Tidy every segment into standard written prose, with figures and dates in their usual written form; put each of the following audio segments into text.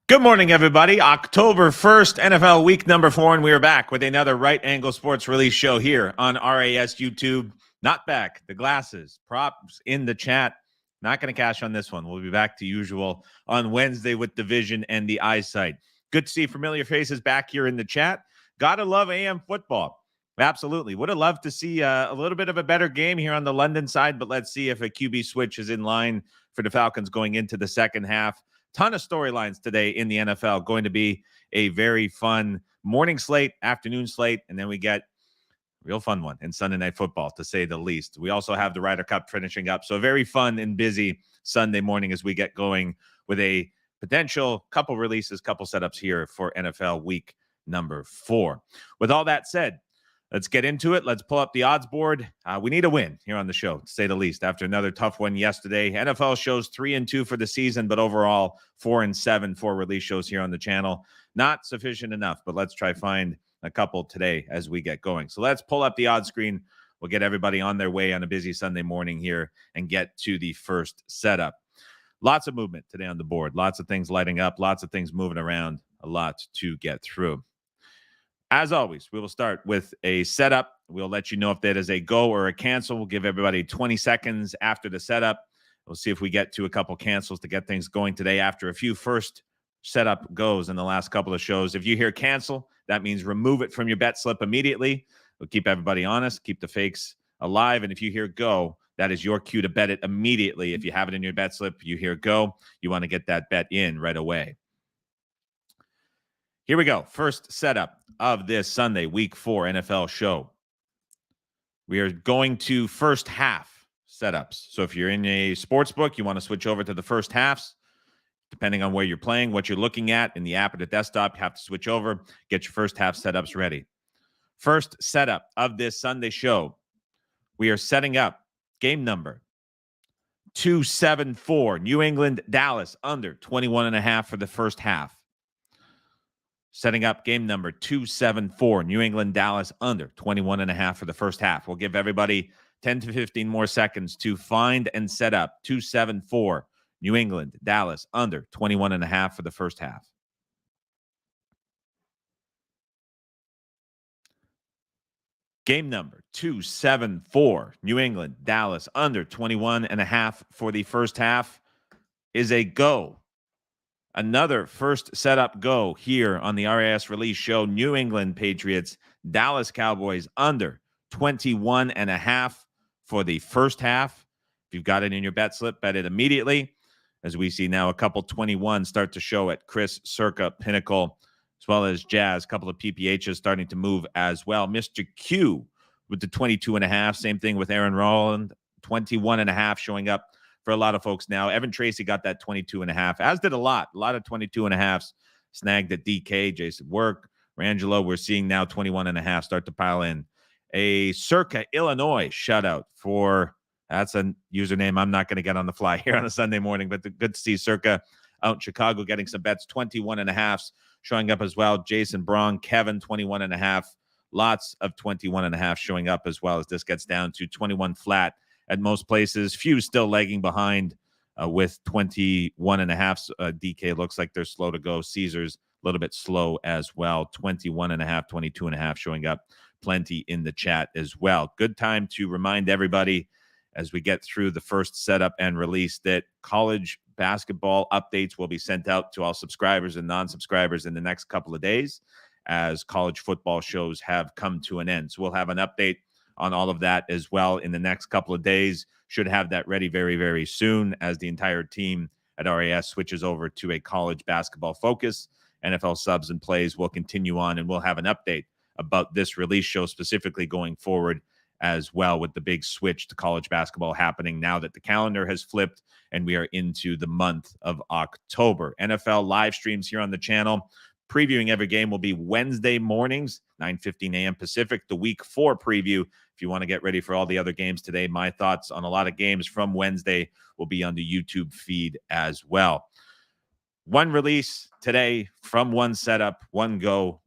Good morning, everybody. October 1st, NFL week number 4, and we are back with another Right Angle Sports release show here on RAS YouTube. Not back. The glasses, props in the chat. Not going to cash on this one. We'll be back to usual on Wednesday with the vision and the eyesight. Good to see familiar faces back here in the chat. Gotta love AM football. Absolutely. Would have loved to see a little bit of a better game here on the London side, but let's see if a QB switch is in line for the Falcons going into the second half. Ton of storylines today in the NFL. Going to be a very fun morning slate, afternoon slate, and then we get a real fun one in Sunday Night Football, to say the least. We also have the Ryder Cup finishing up. So a very fun and busy Sunday morning as we get going with a potential couple releases, couple setups here for NFL week number 4. With all that said, let's get into it. Let's pull up the odds board. We need a win here on the show, to say the least, after another tough one yesterday. NFL shows 3-2 for the season, but overall 4-7 for release shows here on the channel. Not sufficient enough, but let's try find a couple today as we get going. So let's pull up the odds screen. We'll get everybody on their way on a busy Sunday morning here and get to the first setup. Lots of movement today on the board. Lots of things lighting up. Lots of things moving around. A lot to get through. As always, we will start with a setup. We'll let you know if that is a go or a cancel. We'll give everybody 20 seconds after the setup. We'll see if we get to a couple cancels to get things going today after a few first setup goes in the last couple of shows. If you hear cancel, that means remove it from your bet slip immediately. We'll keep everybody honest, keep the fakes alive. And if you hear go, that is your cue to bet it immediately. If you have it in your bet slip, you hear go, you want to get that bet in right away. Here we go. First setup of this Sunday, week 4 NFL show. We are going to first half setups. So if you're in a sports book, you want to switch over to the first halves. Depending on where you're playing, what you're looking at in the app or the desktop, you have to switch over, get your first half setups ready. First setup of this Sunday show. We are setting up game number 274, New England, Dallas, under 21.5 for the first half. Setting up game number 274, New England, Dallas, under 21.5 for the first half. We'll give everybody 10 to 15 more seconds to find and set up 274, New England, Dallas, under 21.5 for the first half. Game number 274, New England, Dallas, under 21.5 for the first half is a go. Another first setup go here on the RAS release show. New England Patriots, Dallas Cowboys under 21.5 for the first half. If you've got it in your bet slip, bet it immediately. As we see now, a couple 21 start to show at Chris, Circa, Pinnacle, as well as Jazz. A couple of PPHs starting to move as well. Mr. Q with the 22.5. Same thing with Aaron Roland, 21.5 showing up for a lot of folks now. Evan Tracy got that 22.5, as did a lot of 22.5s snagged at DK, Jason Work, Rangelo. We're seeing now 21.5 start to pile in. A Circa Illinois shutout for, that's a username I'm not going to get on the fly here on a Sunday morning, but good to see Circa out in Chicago getting some bets. 21.5s showing up as well. Jason Braun, Kevin, 21.5. Lots of 21.5 showing up as well as this gets down to 21 flat at most places. Few still lagging behind with 21.5. DK looks like they're slow to go. Caesars a little bit slow as well. 21.5, 22.5 showing up plenty in the chat as well. Good time to remind everybody as we get through the first setup and release that college basketball updates will be sent out to all subscribers and non-subscribers in the next couple of days as college football shows have come to an end. So we'll have an update on all of that as well in the next couple of days. Should have that ready very, very soon as the entire team at RAS switches over to a college basketball focus. NFL subs and plays will continue on, and we'll have an update about this release show specifically going forward as well, with the big switch to college basketball happening now that the calendar has flipped and we are into the month of October. NFL live streams here on the channel. Previewing every game will be Wednesday mornings, 9:15 a.m. Pacific, the week 4 preview. If you want to get ready for all the other games today, my thoughts on a lot of games from Wednesday will be on the YouTube feed as well. One release today from one setup, one go.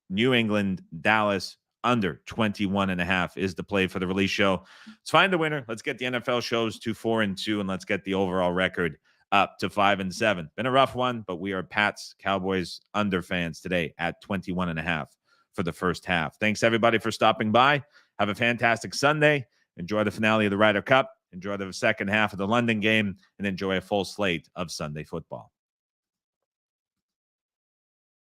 New England, Dallas, under 21.5 is the play for the release show. Let's find the winner. Let's get the NFL shows to 4-2, and let's get the overall record up to 5-7. Been a rough one, but we are Pats Cowboys under fans today at 21.5 for the first half. Thanks, everybody, for stopping by. Have a fantastic Sunday. Enjoy the finale of the Ryder Cup. Enjoy the second half of the London game, and enjoy a full slate of Sunday football.